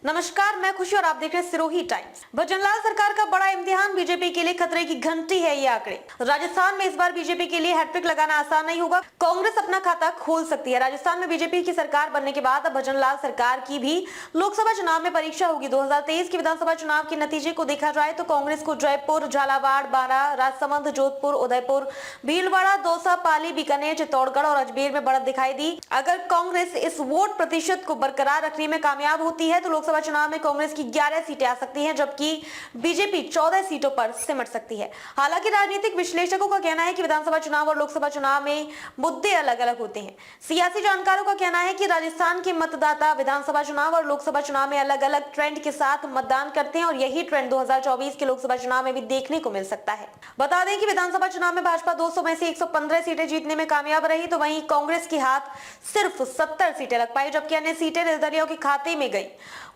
नमस्कार, मैं खुशी और आप देख रहे हैं सिरोही टाइम्स। भजनलाल सरकार का बड़ा इम्तिहान, बीजेपी के लिए खतरे की घंटी है ये आंकड़े। राजस्थान में इस बार बीजेपी के लिए हैट्रिक लगाना आसान नहीं होगा। कांग्रेस अपना खाता खोल सकती है। राजस्थान में बीजेपी की सरकार बनने के बाद अब भजनलाल सरकार की भी लोकसभा चुनाव में परीक्षा होगी। 2023 के विधानसभा चुनाव के नतीजे को देखा जाए तो कांग्रेस को जयपुर, झालावाड़, बारां, राजसमंद, जोधपुर, उदयपुर, भीलवाड़ा, दौसा, पाली, बीकानेर, चित्तौड़गढ़ और अजमेर में बढ़त दिखाई दी। अगर कांग्रेस इस वोट प्रतिशत को बरकरार रखने में कामयाब होती है तो लोकसभा चुनाव में कांग्रेस की 11 सीटें आ सकती हैं, जबकि बीजेपी 14 सीटों पर सिमट सकती है। हालांकि राजनीतिक विश्लेषकों का कहना है कि विधानसभा चुनाव और लोकसभा चुनाव में मुद्दे अलग अलग होते हैं। सियासी जानकारों का कहना है कि राजस्थान के मतदाता विधानसभा चुनाव और लोकसभा चुनाव में अलग अलग ट्रेंड के साथ मतदान करते हैं और यही ट्रेंड 2024 के लोकसभा चुनाव में भी देखने को मिल सकता है। बता दें कि विधानसभा चुनाव में भाजपा 200 में से 115 सीटें जीतने में कामयाब रही, तो वहीं कांग्रेस के हाथ सिर्फ 70 सीटें लग पाई, जबकि अन्य सीटें निर्दलीयों के खाते में गई।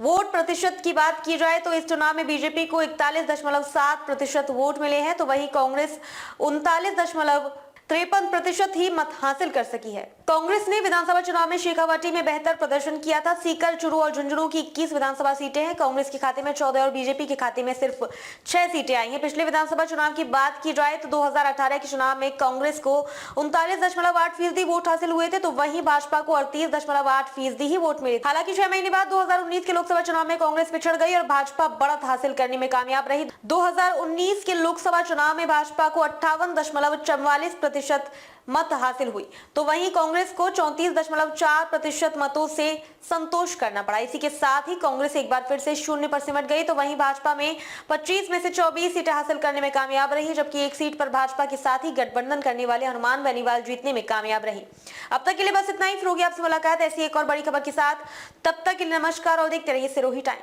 वोट प्रतिशत की बात की जाए तो इस चुनाव में बीजेपी को 41.7% वोट मिले हैं, तो वहीं कांग्रेस 39.53% ही मत हासिल कर सकी है। कांग्रेस ने विधानसभा चुनाव में शेखावाटी में बेहतर प्रदर्शन किया था। सीकर, चूरू और झुंझुनू की 21 विधानसभा सीटें हैं। कांग्रेस के खाते में 14 और बीजेपी के खाते में सिर्फ 6 सीटें आई हैं। पिछले विधानसभा चुनाव की बात की जाए तो 2018 के चुनाव में कांग्रेस को 39.8% वोट हासिल हुए थे, तो वहीं भाजपा को 38.8% ही वोट मिले। हालांकि 6 महीने बाद 2019 के लोकसभा चुनाव में कांग्रेस पिछड़ गई और भाजपा बढ़त हासिल करने में कामयाब रही। 2019 के लोकसभा चुनाव में भाजपा को 58.44% मत हासिल हुई, तो वहीं कांग्रेस को 34.4% मतों से संतोष करना पड़ा। इसी के साथ ही कांग्रेस एक बार फिर से शून्य पर सिमट गई, तो वहीं भाजपा में 25 में से 24 सीटें हासिल करने में कामयाब रही, जबकि एक सीट पर भाजपा के साथ ही गठबंधन करने वाले हनुमान बेनीवाल जीतने में कामयाब रही। अब तक के लिए बस इतना ही। फिर होगी आपसे मुलाकात ऐसी एक और बड़ी खबर के साथ। तब तक के लिए नमस्कार और देखते रहिए सिरोही टाइम्स।